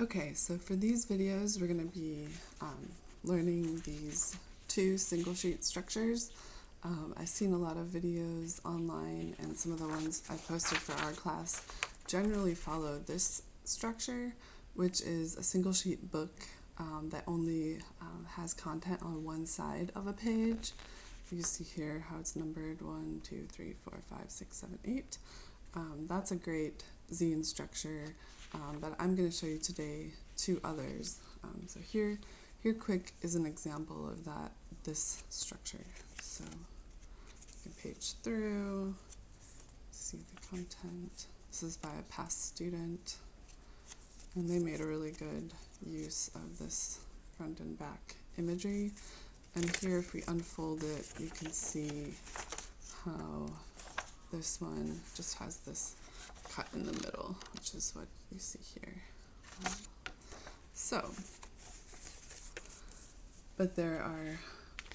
Okay, so for these videos, we're going to be learning these two single sheet structures. I've seen a lot of videos online, and some of the ones I posted for our class generally follow this structure, which is a single sheet book that only has content on one side of a page. You see here how it's numbered 1, 2, 3, 4, 5, 6, 7, 8. That's a great zine structure, but I'm going to show you today two others. So here quick is an example of this structure. So you can page through, see the content. This is by a past student, and they made a really good use of this front and back imagery. And here, if we unfold it, you can see how this one just has this cut in the middle, which is what you see here. But there are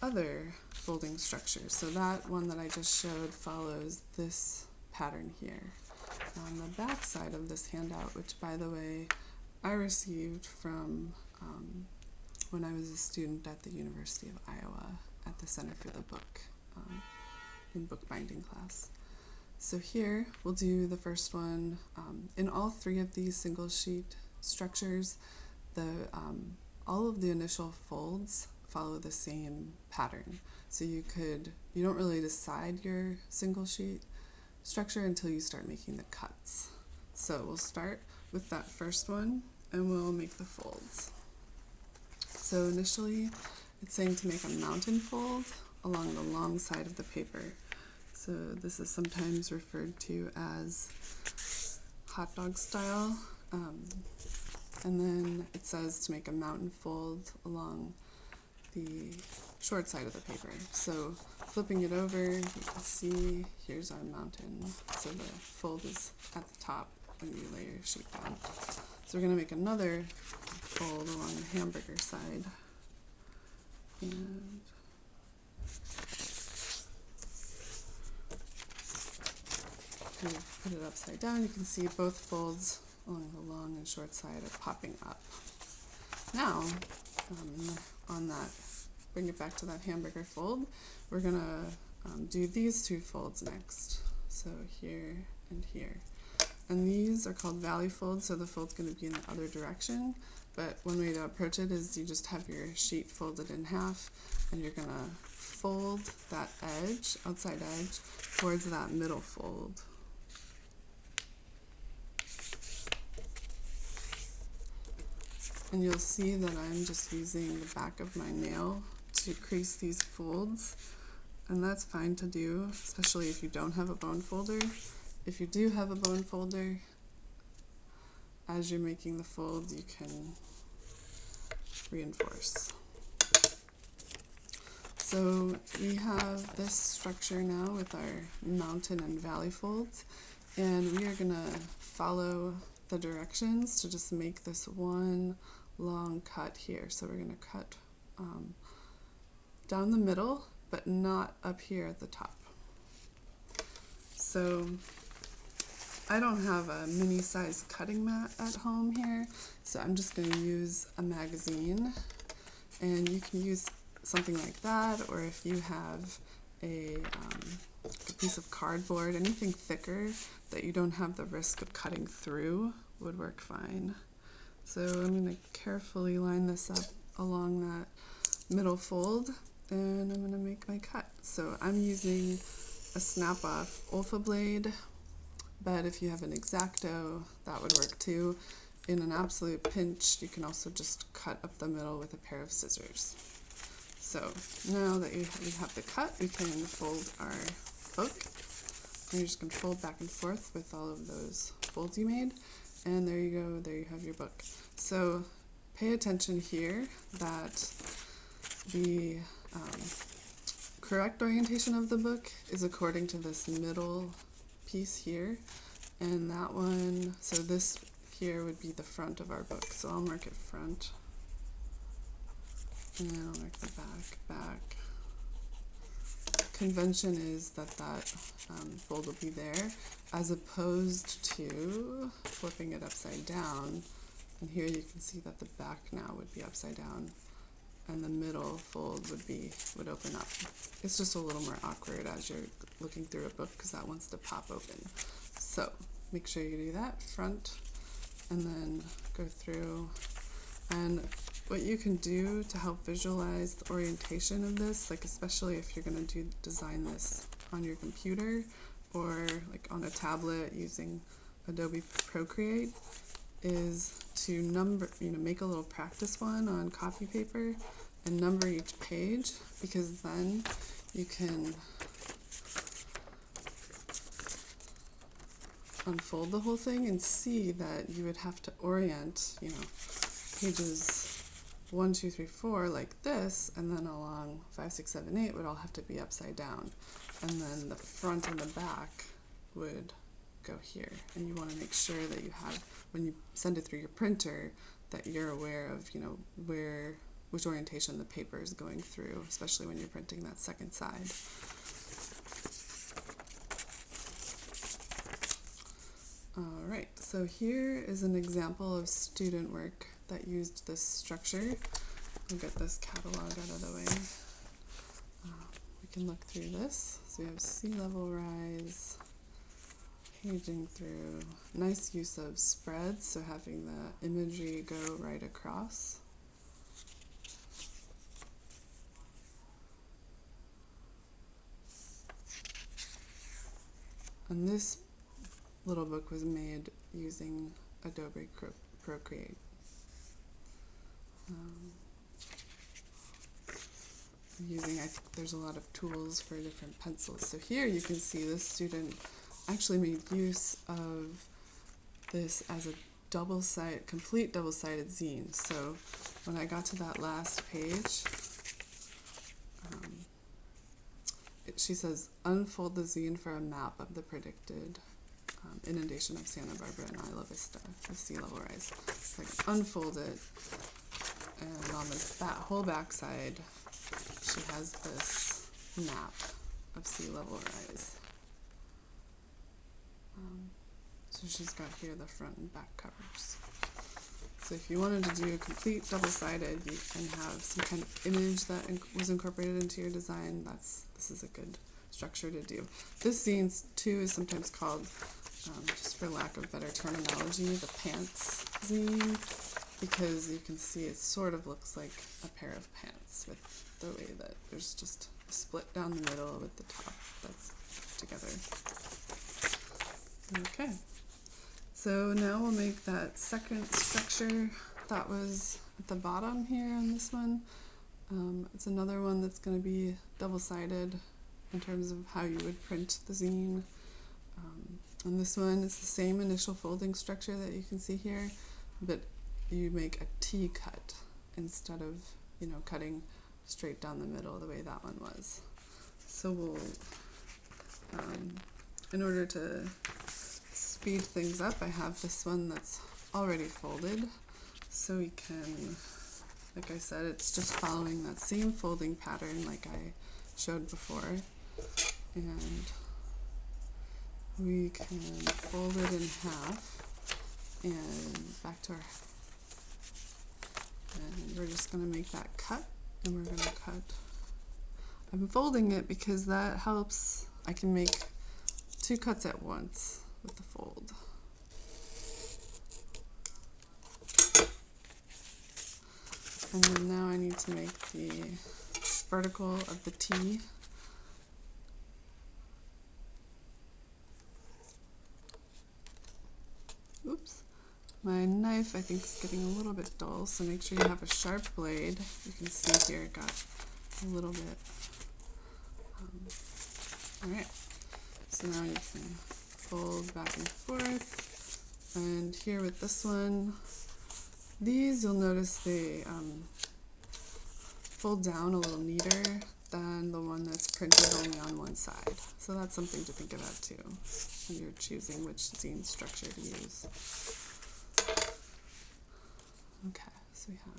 other folding structures. So that one that I just showed follows this pattern here. On the back side of this handout, which by the way, I received from when I was a student at the University of Iowa at the Center for the Book in bookbinding class. So here we'll do the first one. In all three of these single sheet structures, all of the initial folds follow the same pattern. So you don't really decide your single sheet structure until you start making the cuts. So we'll start with that first one and we'll make the folds. So initially it's saying to make a mountain fold along the long side of the paper. So this is sometimes referred to as hot dog style. And then it says to make a mountain fold along the short side of the paper. So flipping it over, you can see here's our mountain. So the fold is at the top when you lay your sheet down. So we're going to make another fold along the hamburger side. And put it upside down. You can see both folds along the long and short side are popping up. Now, on that, bring it back to that hamburger fold. We're gonna do these two folds next. So here and here. And these are called valley folds, so the fold's gonna be in the other direction. But one way to approach it is you just have your sheet folded in half, and you're gonna fold that edge, outside edge, towards that middle fold. And you'll see that I'm just using the back of my nail to crease these folds, and that's fine to do, especially if you don't have a bone folder. If you do have a bone folder, as you're making the fold, you can reinforce. So we have this structure now with our mountain and valley folds, and we are gonna follow the directions to just make this one long cut here. So we're going to cut down the middle, but not up here at the top. So I don't have a mini size cutting mat at home here, so I'm just going to use a magazine, and you can use something like that, or if you have a piece of cardboard, anything thicker that you don't have the risk of cutting through would work fine. So I'm going to carefully line this up along that middle fold, and I'm going to make my cut. So I'm using a snap-off Olfa blade, but if you have an X-Acto, that would work too. In an absolute pinch, you can also just cut up the middle with a pair of scissors. So now that we have the cut, we can fold our book. And you're just going to fold back and forth with all of those folds you made. And there you go, there you have your book. So pay attention here that the correct orientation of the book is according to this middle piece here. And that one, so this here would be the front of our book. So I'll mark it front. And then I'll mark the back. Convention is that fold will be there, as opposed to flipping it upside down And here you can see that the back now would be upside down and the middle fold would open up. It's just a little more awkward as you're looking through a book because that wants to pop open. So make sure you do that front and then go through. And what you can do to help visualize the orientation of this, like especially if you're going to design this on your computer or like on a tablet using Adobe Procreate, is to make a little practice one on copy paper and number each page, because then you can unfold the whole thing and see that you would have to orient, pages 1, 2, 3, 4 like this, and then along 5, 6, 7, 8 would all have to be upside down, and then the front and the back would go here. And you want to make sure that you have, when you send it through your printer, that you're aware of which orientation the paper is going through, especially when you're printing that second side. Alright, so here is an example of student work that used this structure. I'll get this catalog out of the way. We can look through this. So we have sea level rise, paging through, nice use of spreads, so having the imagery go right across. And this little book was made using Adobe Procreate. I think there's a lot of tools for different pencils. So here you can see this student actually made use of this as a complete double-sided zine. So when I got to that last page, she says, unfold the zine for a map of the predicted inundation of Santa Barbara and Isla Vista with sea level rise. So I can unfold it, and on the whole back side, she has this map of sea level rise. So she's got here the front and back covers. So if you wanted to do a complete double-sided and have some kind of image that was incorporated into your design, this is a good structure to do. This zine too is sometimes called, just for lack of better terminology, the pants zine, because you can see it sort of looks like a pair of pants with the way that there's just a split down the middle with the top that's together. Okay. So now we'll make that second structure that was at the bottom here on this one. It's another one that's going to be double-sided in terms of how you would print the zine. On this one, it's the same initial folding structure that you can see here, but you make a T cut instead of, cutting straight down the middle the way that one was. So we'll, in order to speed things up, I have this one that's already folded, so we can, like I said, it's just following that same folding pattern like I showed before, and we can fold it in half and back to our, and we're just going to make that cut, and we're going to cut. I'm folding it because that helps, I can make 2 cuts at once with the fold. And then now I need to make the vertical of the T. Oops. My knife, I think, is getting a little bit dull, so make sure you have a sharp blade. You can see here it got a little bit. Alright, so now you can fold back and forth, and here with this one, these you'll notice they fold down a little neater than the one that's printed only on one side. So that's something to think about too when you're choosing which zine structure to use. Okay, so we have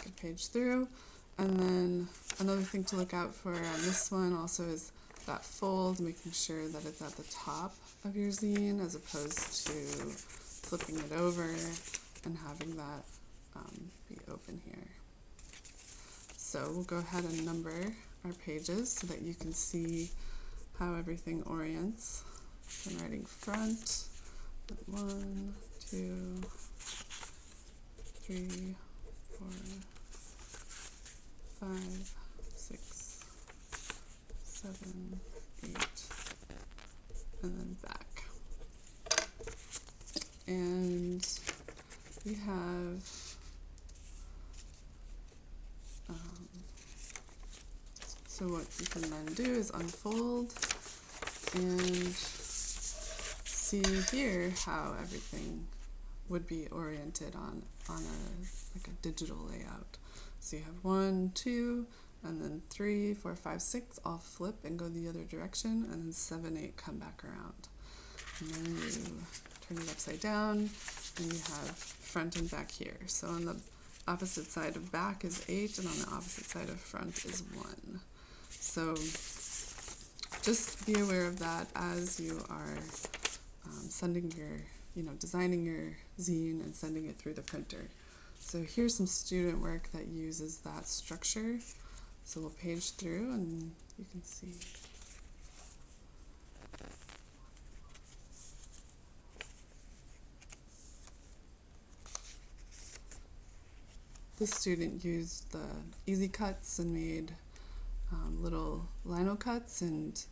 a good page through, and then another thing to look out for on this one also is that fold, making sure that it's at the top of your zine as opposed to flipping it over and having that be open here. So we'll go ahead and number our pages so that you can see how everything orients. I'm writing front, 1, 2, 3, 4, 5, 6, 7, 8, and then back. And we have so what you can then do is unfold and see here how everything would be oriented on like a digital layout. So you have 1, 2, and then 3, 4, 5, 6 all flip and go the other direction, and then 7, 8 come back around. And then you turn it upside down, and you have front and back here. So on the opposite side of back is 8, and on the opposite side of front is 1. So just be aware of that as you are sending your, designing your zine and sending it through the printer. So here's some student work that uses that structure. So we'll page through and you can see. This student used the easy cuts and made little lino cuts and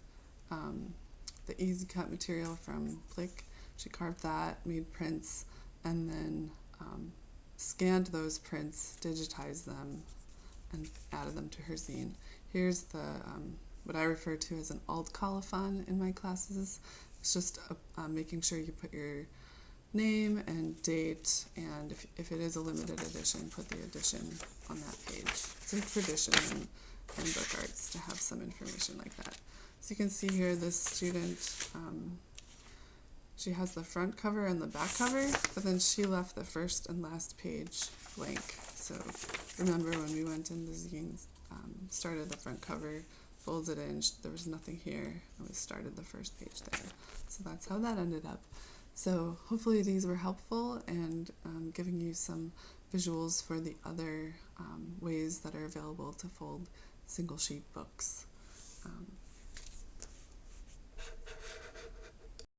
the easy cut material from Plick. She carved that, made prints, and then scanned those prints, digitized them, and added them to her zine. Here's the what I refer to as an alt colophon in my classes. It's just making sure you put your name and date, and if it is a limited edition, put the edition on that page. It's a tradition in book arts to have some information like that. So you can see here this student, she has the front cover and the back cover, but then she left the first and last page blank. So remember when we went in the zines, started the front cover, folded in, there was nothing here, and we started the first page there. So that's how that ended up. So hopefully these were helpful and giving you some visuals for the other ways that are available to fold single sheet books.